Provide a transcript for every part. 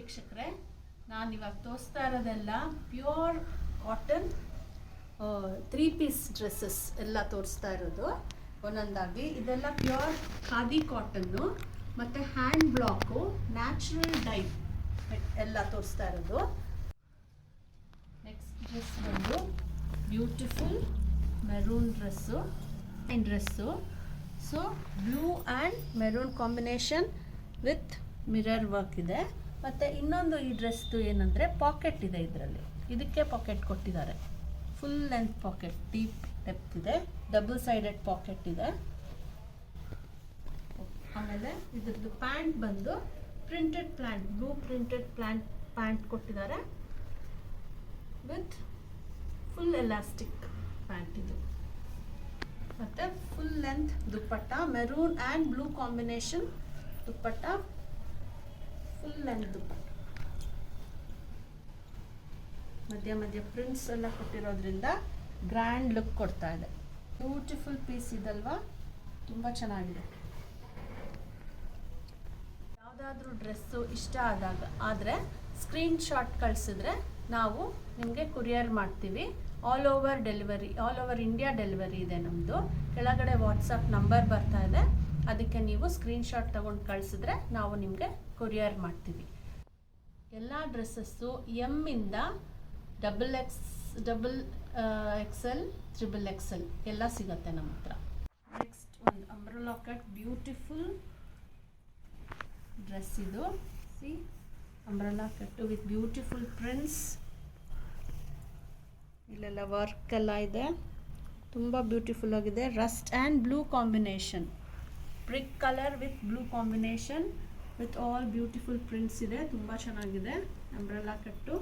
ವೀಕ್ಷಕರೇ, ನಾನು ಇವಾಗ ತೋರಿಸ್ತಾ ಇರೋದೆಲ್ಲ ಪ್ಯೂರ್ ಕಾಟನ್ 3 ಪೀಸ್ ಡ್ರೆಸ್ಸಸ್ ಎಲ್ಲ ತೋರಿಸ್ತಾ ಇರೋದು ಒಂದೊಂದಾಗಿ. ಇದೆಲ್ಲ ಪ್ಯೂರ್ ಖಾದಿ ಕಾಟನ್ನು ಮತ್ತು ಹ್ಯಾಂಡ್ ಬ್ಲಾಕು ನ್ಯಾಚುರಲ್ ಡೈ ಎಲ್ಲ ತೋರಿಸ್ತಾ ಇರೋದು. ನೆಕ್ಸ್ಟ್ ಡ್ರೆಸ್ ಬಂದು beautiful maroon dress. So blue and maroon combination with mirror work ಇದೆ. ಮತ್ತು ಇನ್ನೊಂದು ಈ ಡ್ರೆಸ್ದು ಏನಂದರೆ ಪಾಕೆಟ್ ಇದೆ, ಇದಕ್ಕೆ ಪಾಕೆಟ್ ಕೊಟ್ಟಿದ್ದಾರೆ. Full length pocket, deep depth ಇದೆ, ಡಬಲ್ ಸೈಡೆಡ್ ಪಾಕೆಟ್ ಇದೆ. ಆಮೇಲೆ ಇದ್ರದ್ದು ಪ್ಯಾಂಟ್ ಬಂದು printed pant, blue printed pant ಕೊಟ್ಟಿದ್ದಾರೆ ವಿತ್ ಫುಲ್ ಎಲಾಸ್ಟಿಕ್ ಪ್ಯಾಂಟ್ ಇದು. ಮತ್ತು full length dupatta, maroon and blue combination dupatta, full length dupatta. ಮಧ್ಯ ಪ್ರಿಂಟ್ಸ್ ಎಲ್ಲ ಕೊಟ್ಟಿರೋದ್ರಿಂದ ಗ್ರ್ಯಾಂಡ್ ಲುಕ್ ಕೊಡ್ತಾ ಇದೆ. ಬ್ಯೂಟಿಫುಲ್ ಪೀಸ್ ಇದಲ್ವಾ, ತುಂಬ ಚೆನ್ನಾಗಿದೆ. ಯಾವುದಾದ್ರೂ ಡ್ರೆಸ್ಸು ಇಷ್ಟ ಆದರೆ ಸ್ಕ್ರೀನ್ ಶಾಟ್ ಕಳಿಸಿದ್ರೆ ನಾವು ನಿಮಗೆ ಕೊರಿಯರ್ ಮಾಡ್ತೀವಿ. ಆಲ್ ಓವರ್ ಇಂಡಿಯಾ ಡೆಲಿವರಿ ಇದೆ ನಮ್ಮದು. ಕೆಳಗಡೆ ವಾಟ್ಸಪ್ ನಂಬರ್ ಬರ್ತಾ ಇದೆ, ಅದಕ್ಕೆ ನೀವು ಸ್ಕ್ರೀನ್ ಶಾಟ್ ತೊಗೊಂಡು ಕಳಿಸಿದ್ರೆ ನಾವು ನಿಮಗೆ ಕೊರಿಯರ್ ಮಾಡ್ತೀವಿ. ಎಲ್ಲ ಡ್ರೆಸ್ಸಸ್ಸು ಎಮ್ಮಿಂದ ಡಬಲ್ ಎಕ್ಸೆಲ್, ತ್ರಿಬಲ್ ಎಕ್ಸೆಲ್ ಎಲ್ಲ ಸಿಗುತ್ತೆ ನಮ್ಮ ಹತ್ರ. ನೆಕ್ಸ್ಟ್ ಒಂದು ಅಂಬ್ರೆಲಾ ಕಟ್ ಬ್ಯೂಟಿಫುಲ್ ಡ್ರೆಸ್ ಇದು. See, umbrella cut with beautiful prints. ಇಲ್ಲೆಲ್ಲ ವರ್ಕ್ ಎಲ್ಲ ಇದೆ, ತುಂಬ ಬ್ಯೂಟಿಫುಲ್ ಆಗಿದೆ. Rust and blue combination, brick colour with blue combination with all beautiful prints ಇದೆ. ತುಂಬ ಚೆನ್ನಾಗಿದೆ. ಅಂಬ್ರೆಲಾ ಕಟ್ಟು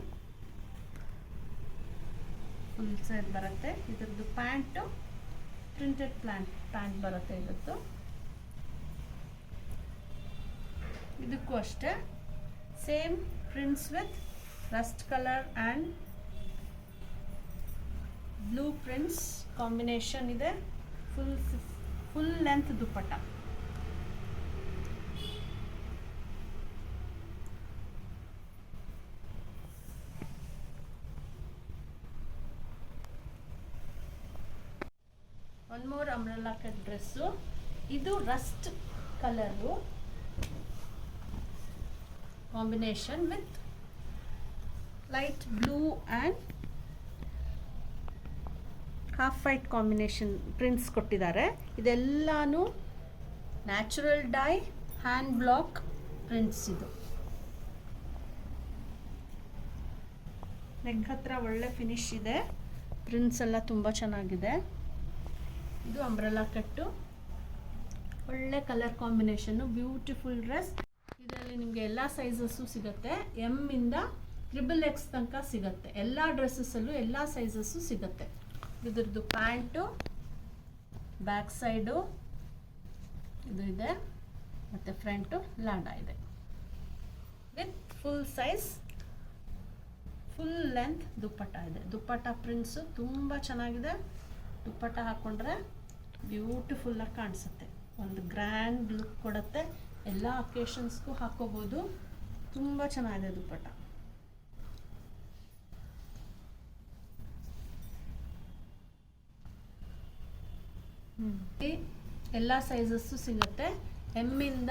ಫುಲ್ ಸೈಡ್ ಬರುತ್ತೆ. ಇದರದ್ದು ಪ್ಯಾಂಟು ಪ್ರಿಂಟೆಡ್ ಪ್ಯಾಂಟ್ ಬರುತ್ತೆ ಇದತ್ತು. ಇದಕ್ಕೂ ಅಷ್ಟೇ same prints with rust colour and blue prints combination ಇದೆ. Full length dupatta. One more umbrella cut dress. ಇದು rust colour combination with light blue and half white combination prints ಕೊಟ್ಟಿದ್ದಾರೆ. ಇದೆಲ್ಲಾನು natural dye hand block prints. ಇದು neck ಹತ್ರ ಒಳ್ಳೆ finish ಇದೆ, prints ಎಲ್ಲ ತುಂಬ ಚೆನ್ನಾಗಿದೆ. ಇದು ಅಂಬ್ರೆಲಾ ಕಟ್ಟು, ಒಳ್ಳೆ ಕಲರ್ ಕಾಂಬಿನೇಷನ್ನು, ಬ್ಯೂಟಿಫುಲ್ ಡ್ರೆಸ್. ಇದರಲ್ಲಿ ನಿಮಗೆ ಎಲ್ಲ ಸೈಜಸ್ಸು ಸಿಗುತ್ತೆ, ಎಮ್ಮಿಂದ ತ್ರಿಬಲ್ ಎಕ್ಸ್ ತನಕ ಸಿಗುತ್ತೆ. ಎಲ್ಲ ಡ್ರೆಸ್ಸಸ್ಸಲ್ಲೂ ಎಲ್ಲ ಸೈಜಸ್ಸು ಸಿಗುತ್ತೆ. ಇದ್ರದ್ದು ಪ್ಯಾಂಟು ಬ್ಯಾಕ್ ಸೈಡು ಇದು ಇದೆ, ಮತ್ತು ಫ್ರಂಟು ಲಾಂಡಾ ಇದೆ with full size full length dupatta ಇದೆ. ದುಪ್ಪಟ್ಟ ಪ್ರಿಂಟ್ಸು ತುಂಬ ಚೆನ್ನಾಗಿದೆ. ದುಪ್ಪಟ್ಟ ಹಾಕ್ಕೊಂಡ್ರೆ ಬ್ಯೂಟಿಫುಲ್ಲಾಗಿ ಕಾಣಿಸುತ್ತೆ, ಒಂದು ಗ್ರ್ಯಾಂಡ್ ಲುಕ್ ಕೊಡುತ್ತೆ. ಎಲ್ಲ ಅಕೇಶನ್ಸ್ಗೂ ಹಾಕೋಬೋದು. ತುಂಬ ಚೆನ್ನಾಗಿದೆ ದುಪ್ಪಟ್ಟ. ಎಲ್ಲ ಸೈಜಸ್ಸು ಸಿಗುತ್ತೆ, ಎಮ್ಮಿಂದ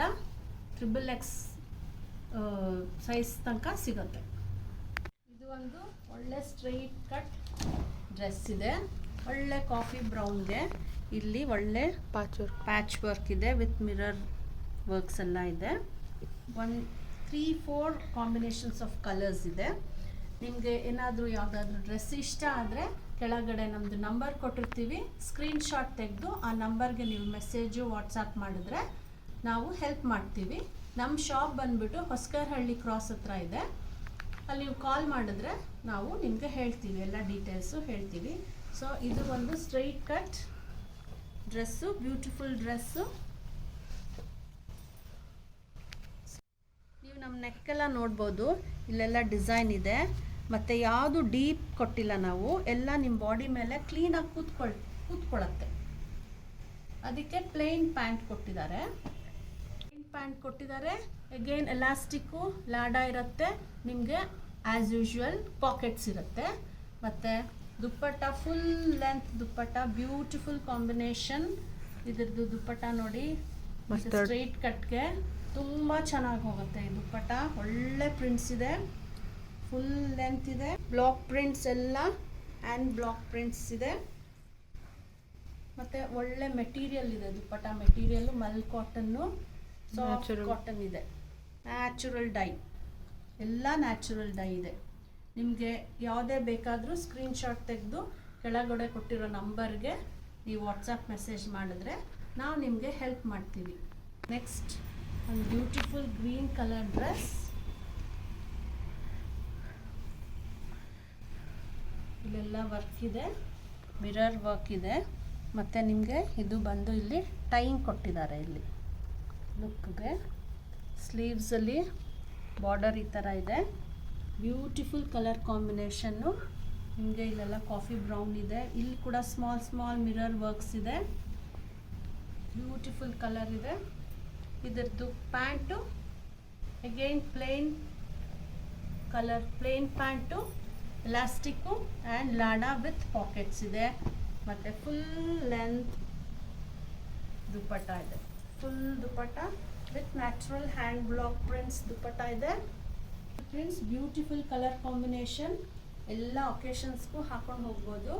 ತ್ರಿಬಲ್ ಎಕ್ಸ್ ಸೈಜ್ ತನಕ ಸಿಗುತ್ತೆ. ಇದು ಒಂದು ಒಳ್ಳೆ ಸ್ಟ್ರೈಟ್ ಕಟ್ ಡ್ರೆಸ್ ಇದೆ, ಒಳ್ಳೆ ಕಾಫಿ ಬ್ರೌನ್ಗೆ. ಇಲ್ಲಿ ಒಳ್ಳೆ ಪ್ಯಾಚ್ ವರ್ಕ್ ಇದೆ ವಿತ್ ಮಿರರ್ ವರ್ಕ್ಸ್ ಎಲ್ಲ ಇದೆ. 3-4 ಕಾಂಬಿನೇಷನ್ಸ್ ಆಫ್ ಕಲರ್ಸ್ ಇದೆ. ನಿಮಗೆ ಏನಾದರೂ ಯಾವುದಾದ್ರೂ ಡ್ರೆಸ್ ಇಷ್ಟ ಆದರೆ ಕೆಳಗಡೆ ನಮ್ಮದು ನಂಬರ್ ಕೊಟ್ಟಿರ್ತೀವಿ, ಸ್ಕ್ರೀನ್ ಶಾಟ್ ತೆಗೆದು ಆ ನಂಬರ್ಗೆ ನೀವು ಮೆಸೇಜು ವಾಟ್ಸಪ್ ಮಾಡಿದ್ರೆ ನಾವು ಹೆಲ್ಪ್ ಮಾಡ್ತೀವಿ. ನಮ್ಮ ಶಾಪ್ ಬಂದುಬಿಟ್ಟು ಹೊಸಕರಹಳ್ಳಿ ಕ್ರಾಸ್ ಹತ್ರ ಇದೆ. ಅಲ್ಲಿ ನೀವು ಕಾಲ್ ಮಾಡಿದ್ರೆ ನಾವು ನಿಮಗೆ ಹೇಳ್ತೀವಿ, ಎಲ್ಲ ಡೀಟೇಲ್ಸು ಹೇಳ್ತೀವಿ. ಸೊ ಇದು ಒಂದು straight cut dress, beautiful dress. ನೀವು ನಮ್ಮ ನೆಕ್ಕೆಲ್ಲ ನೋಡ್ಬೋದು, ಇಲ್ಲೆಲ್ಲ ಡಿಸೈನ್ ಇದೆ. ಮತ್ತು ಯಾವುದು ಡೀಪ್ ಕೊಟ್ಟಿಲ್ಲ ನಾವು, ಎಲ್ಲ ನಿಮ್ಮ ಬಾಡಿ ಮೇಲೆ ಕ್ಲೀನಾಗಿ ಕೂತ್ಕೊಳ್ಳುತ್ತೆ. ಅದಕ್ಕೆ ಪ್ಲೇನ್ ಪ್ಯಾಂಟ್ ಕೊಟ್ಟಿದ್ದಾರೆ. ಪ್ಯಾಂಟ್ ಕೊಟ್ಟಿದ್ದಾರೆ. ಅಗೇನ್ ಎಲಾಸ್ಟಿಕ್ಕು ಲಾಡಾ ಇರುತ್ತೆ, ನಿಮಗೆ ಆ್ಯಸ್ ಯೂಶ್ವಲ್ ಪಾಕೆಟ್ಸ್ ಇರುತ್ತೆ. ಮತ್ತು ದುಪ್ಪಟ್ಟ ಫುಲ್ ಲೆಂತ್ ದುಪ್ಪಟ್ಟ, ಬ್ಯೂಟಿಫುಲ್ ಕಾಂಬಿನೇಷನ್. ಇದ್ರದ್ದು ದುಪ್ಪಟ್ಟ ನೋಡಿ, ಸ್ಟ್ರೈಟ್ ಕಟ್ಗೆ ತುಂಬ ಚೆನ್ನಾಗಿ ಹೋಗುತ್ತೆ ಈ ದುಪ್ಪಟ್ಟ. ಒಳ್ಳೆ ಪ್ರಿಂಟ್ಸ್ ಇದೆ, ಫುಲ್ ಲೆಂತ್ ಇದೆ, ಬ್ಲಾಕ್ ಪ್ರಿಂಟ್ಸ್ ಎಲ್ಲ ಆ್ಯಂಡ್ ಬ್ಲಾಕ್ ಪ್ರಿಂಟ್ಸ್ ಇದೆ. ಮತ್ತು ಒಳ್ಳೆ ಮೆಟೀರಿಯಲ್ ಇದೆ, ದುಪ್ಪಟ್ಟ ಮೆಟೀರಿಯಲ್ಲು ಮಲ್ ಕಾಟನ್ನು, ಸಾಫ್ಟ್ ಕಾಟನ್ ಇದೆ, ನ್ಯಾಚುರಲ್ ಡೈ, ಎಲ್ಲ ನ್ಯಾಚುರಲ್ ಡೈ ಇದೆ. ನಿಮಗೆ ಯಾವುದೇ ಬೇಕಾದರೂ ಸ್ಕ್ರೀನ್ಶಾಟ್ ತೆಗೆದು ಕೆಳಗಡೆ ಕೊಟ್ಟಿರೋ ನಂಬರ್ಗೆ ನೀವು ವಾಟ್ಸಪ್ ಮೆಸೇಜ್ ಮಾಡಿದ್ರೆ ನಾವು ನಿಮಗೆ ಹೆಲ್ಪ್ ಮಾಡ್ತೀವಿ. ನೆಕ್ಸ್ಟ್ ಒಂದು ಬ್ಯೂಟಿಫುಲ್ ಗ್ರೀನ್ ಕಲರ್ ಡ್ರೆಸ್. ಇಲ್ಲೆಲ್ಲ ವರ್ಕ್ ಇದೆ, ಮಿರರ್ ವರ್ಕ್ ಇದೆ. ಮತ್ತು ನಿಮಗೆ ಇದು ಬಂದು ಇಲ್ಲಿ ಟೈಮ್ ಕೊಟ್ಟಿದ್ದಾರೆ. ಇಲ್ಲಿ ಲುಕ್ಗೆ ಸ್ಲೀವ್ಸಲ್ಲಿ ಬಾರ್ಡರ್ ಈ ಥರ ಇದೆ, ಬ್ಯೂಟಿಫುಲ್ ಕಲರ್ ಕಾಂಬಿನೇಷನ್ನು. ನಿಮಗೆ ಇಲ್ಲೆಲ್ಲ ಕಾಫಿ ಬ್ರೌನ್ ಇದೆ, ಇಲ್ಲಿ ಕೂಡ ಸ್ಮಾಲ್ ಸ್ಮಾಲ್ ಮಿರರ್ ವರ್ಕ್ಸ್ ಇದೆ, ಬ್ಯೂಟಿಫುಲ್ ಕಲರ್ ಇದೆ. ಇದರದ್ದು pant again plain colour, plain pant, elastic and ಲಾಡಾ ವಿತ್ ಪಾಕೆಟ್ಸ್ ಇದೆ. ಮತ್ತು ಫುಲ್ ಲೆಂತ್ ದುಪ್ಪಟ್ಟ ಇದೆ, full dupatta with natural hand block prints dupatta ಇದೆ. ಪ್ರಿಂಟ್ಸ್ ಬ್ಯೂಟಿಫುಲ್ ಕಲರ್ ಕಾಂಬಿನೇಷನ್, ಎಲ್ಲ ಒಕೇಶನ್ಸ್ಗೂ ಹಾಕೊಂಡು ಹೋಗ್ಬೋದು.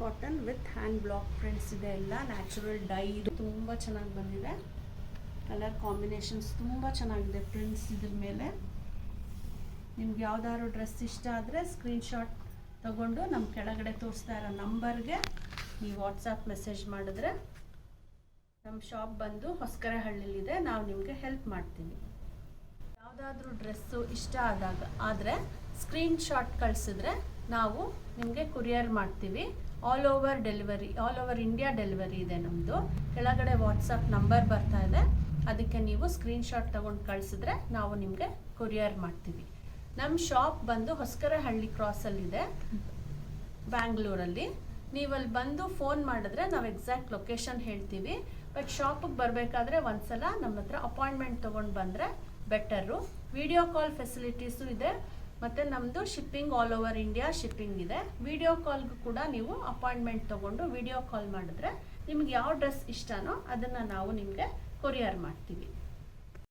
Cotton with hand block prints ಇದೆ, ಎಲ್ಲ ನ್ಯಾಚುರಲ್ ಡೈ, ತುಂಬ ಚೆನ್ನಾಗಿ ಬಂದಿದೆ. ಕಲರ್ ಕಾಂಬಿನೇಷನ್ಸ್ ತುಂಬ ಚೆನ್ನಾಗಿದೆ, ಪ್ರಿಂಟ್ಸ್ ಇದ್ರ ಮೇಲೆ. ನಿಮ್ಗೆ ಯಾವ್ದಾದ್ರು ಡ್ರೆಸ್ ಇಷ್ಟ ಆದರೆ ಸ್ಕ್ರೀನ್ಶಾಟ್ ತಗೊಂಡು ನಮ್ಮ ಕೆಳಗಡೆ ತೋರಿಸ್ತಾ ಇರೋ ನಂಬರ್ಗೆ ನೀವು ವಾಟ್ಸಪ್ ಮೆಸೇಜ್ ಮಾಡಿದ್ರೆ ನಮ್ಮ ಶಾಪ್ ಬಂದು ಹೊಸಕೆರೆಹಳ್ಳಿಲಿದೆ, ನಾವು ನಿಮಗೆ ಹೆಲ್ಪ್ ಮಾಡ್ತೀವಿ. ಯಾವುದಾದ್ರೂ ಡ್ರೆಸ್ಸು ಇಷ್ಟ ಆದರೆ ಸ್ಕ್ರೀನ್ಶಾಟ್ ಕಳಿಸಿದ್ರೆ ನಾವು ನಿಮಗೆ ಕೊರಿಯರ್ ಮಾಡ್ತೀವಿ. All over delivery, all over India delivery ಇದೆ ನಮ್ಮದು. ಕೆಳಗಡೆ ವಾಟ್ಸಪ್ ನಂಬರ್ ಬರ್ತಾ ಇದೆ, ಅದಕ್ಕೆ ನೀವು ಸ್ಕ್ರೀನ್ಶಾಟ್ ತಗೊಂಡು ಕಳಿಸಿದ್ರೆ ನಾವು ನಿಮಗೆ ಕೊರಿಯರ್ ಮಾಡ್ತೀವಿ. ನಮ್ಮ ಶಾಪ್ ಬಂದು ಹೊಸಕೆರೆಹಳ್ಳಿ ಕ್ರಾಸಲ್ಲಿದೆ, ಬ್ಯಾಂಗ್ಳೂರಲ್ಲಿ. ನೀವಲ್ಲಿ ಬಂದು ಫೋನ್ ಮಾಡಿದ್ರೆ ನಾವು ಎಕ್ಸಾಕ್ಟ್ ಲೊಕೇಶನ್ ಹೇಳ್ತೀವಿ. ಬಟ್ ಶಾಪಿಗೆ ಬರಬೇಕಾದ್ರೆ ಒಂದ್ಸಲ ನಮ್ಮ ಹತ್ರ ಅಪಾಯಿಂಟ್ಮೆಂಟ್ ತೊಗೊಂಡು ಬಂದರೆ ಬೆಟರು. ವಿಡಿಯೋ ಕಾಲ್ ಫೆಸಿಲಿಟೀಸು ಇದೆ, ಮತ್ತು ನಮ್ಮದು shipping all over India shipping ಇದೆ. ವಿಡಿಯೋ ಕಾಲ್ಗೂ ಕೂಡ ನೀವು ಅಪಾಯಿಂಟ್ಮೆಂಟ್ ತೊಗೊಂಡು ವಿಡಿಯೋ ಕಾಲ್ ಮಾಡಿದ್ರೆ ನಿಮ್ಗೆ ಯಾವ ಡ್ರೆಸ್ ಇಷ್ಟನೋ ಅದನ್ನು ನಾವು ನಿಮಗೆ ಕೊರಿಯರ್ ಮಾಡ್ತೀವಿ.